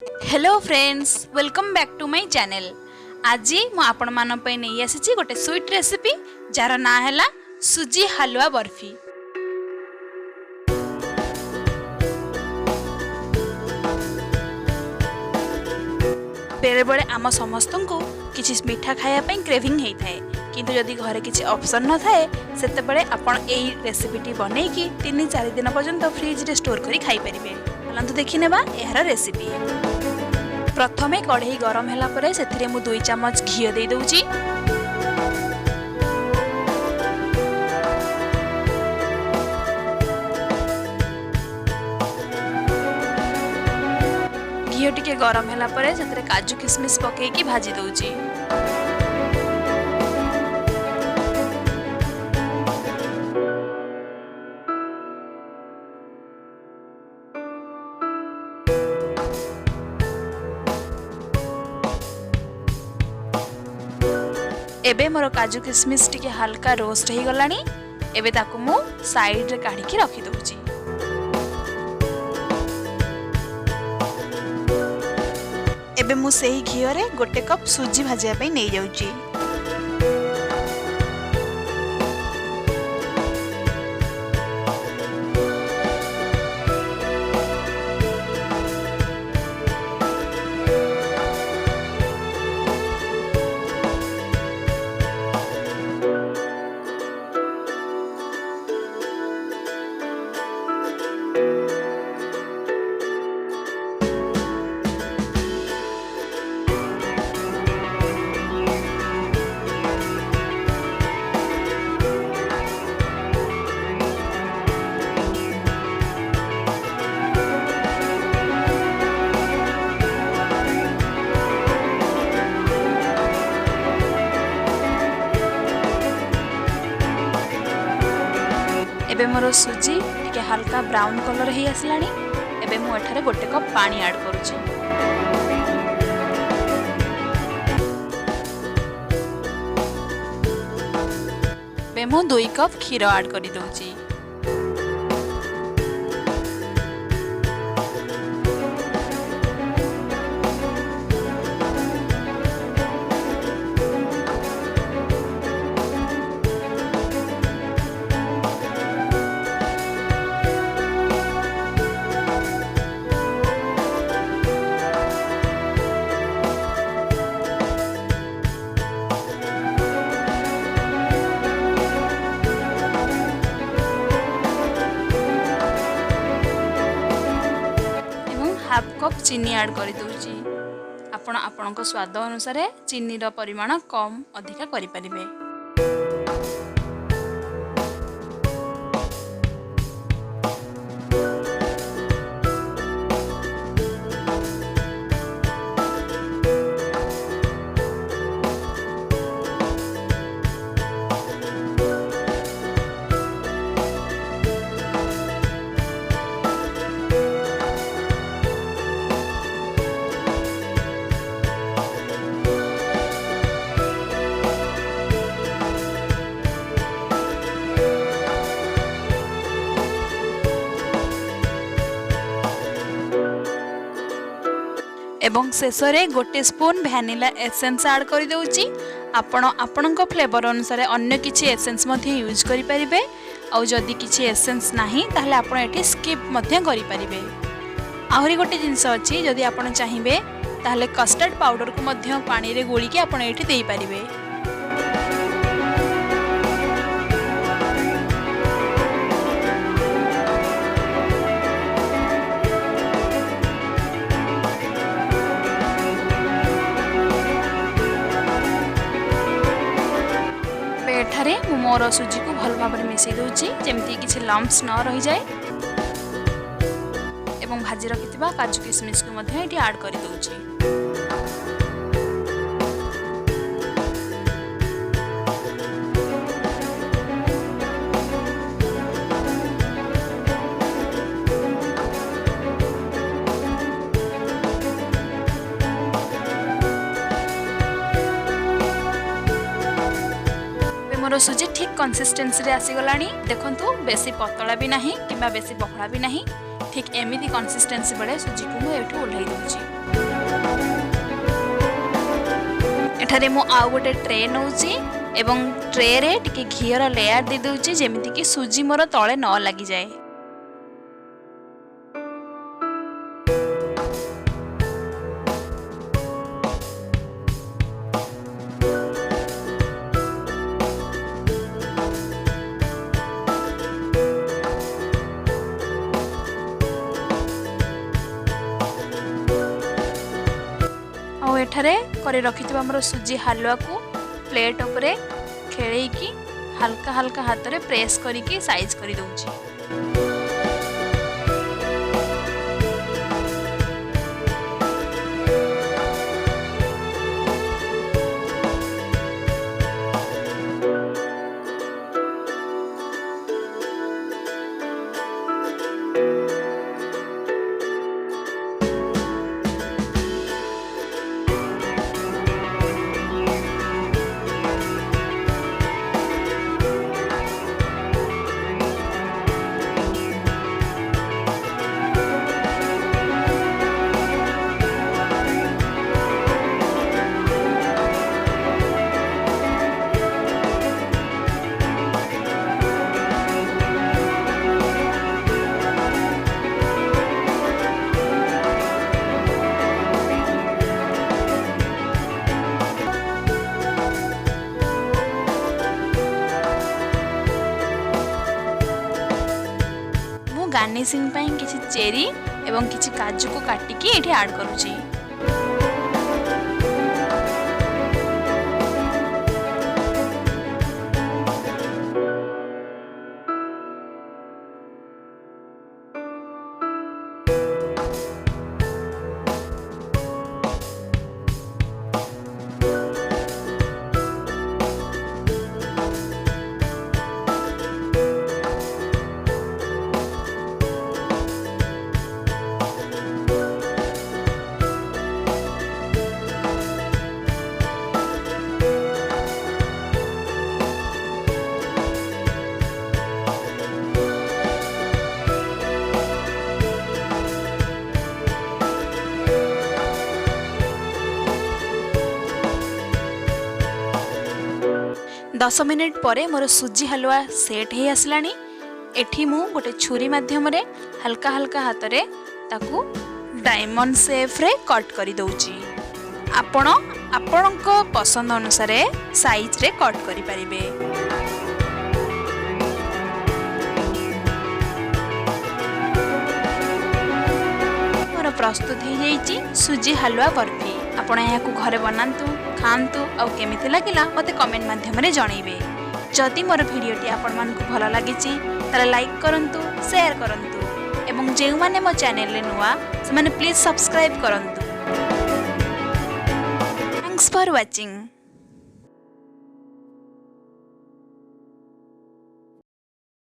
Hello friends, welcome back to my channel. आज मु आपण मान पई नै आसी गोटे स्वीट रेसिपी जार ना हैला सुजी हलवा बर्फी। बेले बेले आम समस्त को किसी मीठा खाया पई क्रेविंग हेई थाए, किंतु जदि घरे किसी ऑप्शन न थाए सेते बेले आपण एई रेसिपीटी बनै कि 3-4 दिन पर्यंत फ्रिज रे स्टोर करी खाई परिबे। चलंतु देखि नेबा एहार रेसिपी। प्रथमे कढ़ई गरम होला परे सेथिरे मु 2 चम्मच घी दे दउची। घी टिके गरम होला परे सेथिरे काजू किशमिश पके की भाजी दउची। एबे मोर काजू किशमिश टिके हल्का रोस्ट हो गलानी। एबे ताकू मु साइड रे काढ़ी के रखी दउची। एबे मु सेही घी रे 1 कप सुजी भाजिया पई नै जाउची। एबे मोर सुजी टिके हल्का ब्राउन कलर ही आसलानी। एबे मु एठारे 1 कप पानी ऐड करूची। एबे मु 2 कप क्षीर ऐड करी दउची। हाफ कप चीनी ऐड कर दूची। आपण स्वाद अनुसार चीनी रो परिमाण कम अधिका करि परिबे। एवं शेष में 1 स्पून वैनिला एसेंस ऐड कर दउची। आपणको फ्लेवर अनुसार अन्य किछि एसेंस मध्य यूज करि परिबे। आ जदि किछि एसेंस नाही ताहले आपण एठी स्किप मध्य करि परिबे। आहुरी गोटे जिंस अछि, जदि आपण चाहिबे ताहले कस्टर्ड पाउडर को मध्य पानी रे गोली के आपण एठी देई परिबे। एठारे मु मोर सुजी को भल भाव मिसई दूची, जेमती किछि लम्प्स न रही जाए। एवं भाजी रखिथिबा काजू किशमिश को मध्य एठी ऐड करि दउची। मोर सुजी ठीक कंसिस्टेंसी रे आसी गलानी। देखंतु बेसी पतला भी नहीं कि बेसी बखड़ा भी नहीं, ठीक एमिति कंसिस्टेंसी बेले सुजी को मु एठू ओल्हाई दउची। एठारे मु आउ गोटे ट्रे नौची एवं ट्रे रे टिके घीर लेयर दे दूची जेमिति कि सुजी मोर तले न लगी जाए। एठारे करे रखिथिबा हमर सुजी हलवा को प्लेट उपरे खेळेई की हल्का हल्का हाथ रे प्रेस करी की साइज करी दउची। गार्निशिंग पाई किसी चेरी एवं किसी काजू को काटिकी एठी ऐड करूची। दस मिनिट पर मोर सुजी हलवा सेट हो आसलानी। एठी मु गोटे छुरी माध्यम रे हल्का हल्का हाथ रे ताकू डायमंड शेप रे कट करी दउची। आपणक पसंद अनुसार साइज रे कट करी परिबे। मोर प्रस्तुत हो जाइची सुजी हलवा बर्फी। आपण यहाँ घरे बनातु खातु आउ केमिति लागिला मते कमेंट माध्यम रे जणैबे। जदि मोर भिडियोटी आपण मानकु भल लागिची ताला लाइक करंतु, शेयर करंतु एवं जे माने मो चैनल रे नुआ से माने प्लीज सब्सक्राइब करंतु। Thanks for watching.